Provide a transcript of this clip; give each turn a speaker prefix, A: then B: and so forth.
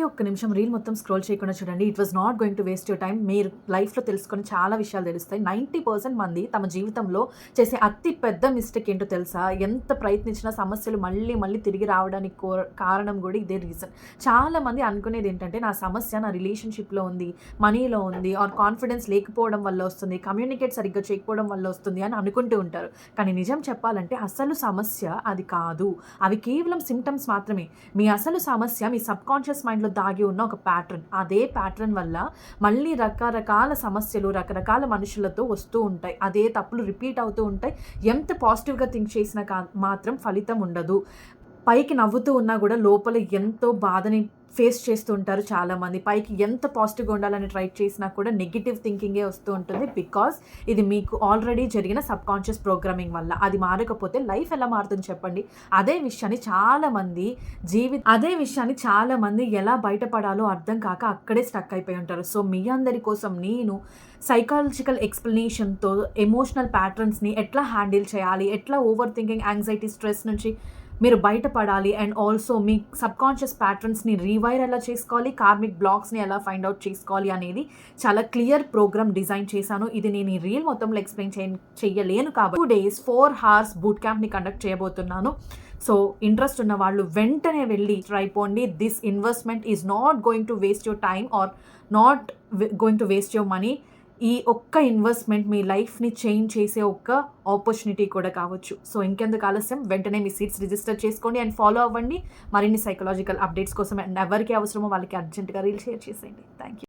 A: ఒక్క నిమిషం రీల్ మొత్తం స్క్రోల్ చేయకుండా చూడండి. It was not going to waste your time. మీరు లైఫ్‌లో తెలుసుకొని చాలా విషయాలు తెలుస్తాయి. 90% మంది తమ జీవితంలో చేసే అతి పెద్ద మిస్టేక్ ఏంటో తెలుసా? ఎంత ప్రయత్నించినా సమస్యలు మళ్ళీ మళ్ళీ తిరిగి రావడానికి కారణం కూడా ఇదే రీజన్. చాలామంది అనుకునేది ఏంటంటే నా సమస్య నా రిలేషన్‌షిప్‌లో ఉంది, మనీలో ఉంది, ఆర్ కాన్ఫిడెన్స్ లేకపోవడం వల్ల వస్తుంది, కమ్యూనికేట్ సరిగ్గా చేయకపోవడం వల్ల వస్తుంది అని అనుకుంటూ ఉంటారు. కానీ నిజం చెప్పాలంటే అసలు సమస్య అది కాదు. అవి కేవలం సింప్టమ్స్ మాత్రమే. మీ అసలు సమస్య మీ సబ్‌కాన్షియస్ మైండ్‌లో దాగి ఉన్న ఒక ప్యాటర్న్. అదే ప్యాటర్న్ వల్ల మళ్ళీ రకరకాల సమస్యలు, రకరకాల మనుషులతో వస్తూ ఉంటాయి. అదే తప్పులు రిపీట్ అవుతూ ఉంటాయి. ఎంత పాజిటివ్‌గా థింక్ చేసినా మాత్రం ఫలితం ఉండదు. పైకి నవ్వుతూ ఉన్నా గూడా లోపల ఎంతో బాధని ఫేస్ చేస్తూ ఉంటారు చాలామంది. పైకి ఎంత పాజిటివ్‌గా ఉండాలని ట్రై చేసినా కూడా నెగెటివ్ థింకింగే వస్తూ ఉంటుంది. బికాజ్ ఇది మీకు ఆల్రెడీ జరిగిన సబ్‌కాన్షియస్ ప్రోగ్రామింగ్ వల్ల. అది మారకపోతే లైఫ్ ఎలా మారుతుంది చెప్పండి? అదే విషయాన్ని చాలామంది ఎలా బయటపడాలో అర్థం కాక అక్కడే స్టక్ అయిపోయి ఉంటారు. సో, మీ అందరి కోసం నేను సైకాలజికల్ ఎక్స్‌ప్లనేషన్‌తో ఎమోషనల్ ప్యాటర్న్స్‌ని ఎట్లా హ్యాండిల్ చేయాలి? ఎట్లా ఓవర్ థింకింగ్, యాంగ్జైటీ, స్ట్రెస్ నుంచి మీరు బయటపడాలి అండ్ ఆల్సో మీ సబ్‌కాన్షియస్ ప్యాటర్న్స్‌ని రీవైర్ ఎలా చేసుకోవాలి, కార్మిక్ బ్లాక్స్‌ని ఎలా ఫైండ్ ఔట్ చేసుకోవాలి అనేది చాలా క్లియర్ ప్రోగ్రామ్ డిజైన్ చేశాను. ఇది నేను ఈ రీల్ మొత్తంలో ఎక్స్‌ప్లెయిన్ చెయ్యలేను కాబట్టి 2 days 4 hours బూట్ క్యాంప్‌ని కండక్ట్ చేయబోతున్నాను. సో, ఇంట్రెస్ట్ ఉన్న వాళ్ళు వెంటనే వెళ్ళి ట్రై పోండి. This investment is not going to waste your time or not going to waste your money. ఈ ఒక్క ఇన్వెస్ట్‌మెంట్ మీ లైఫ్‌ని చేంజ్ చేసే ఒక్క ఆపర్చునిటీ కూడా కావచ్చు. సో, ఇంకెందుకు ఆలస్యం వెంటనే మీ సీట్స్ రిజిస్టర్ చేసుకోండి అండ్ ఫాలో అవ్వండి. మరిన్ని సైకలాజికల్ అప్డేట్స్ కోసం అండ్ ఎవరికి అవసరమో వాళ్ళకి అర్జెంట్‌గా రీల్ షేర్ చేసేయండి. Thank you.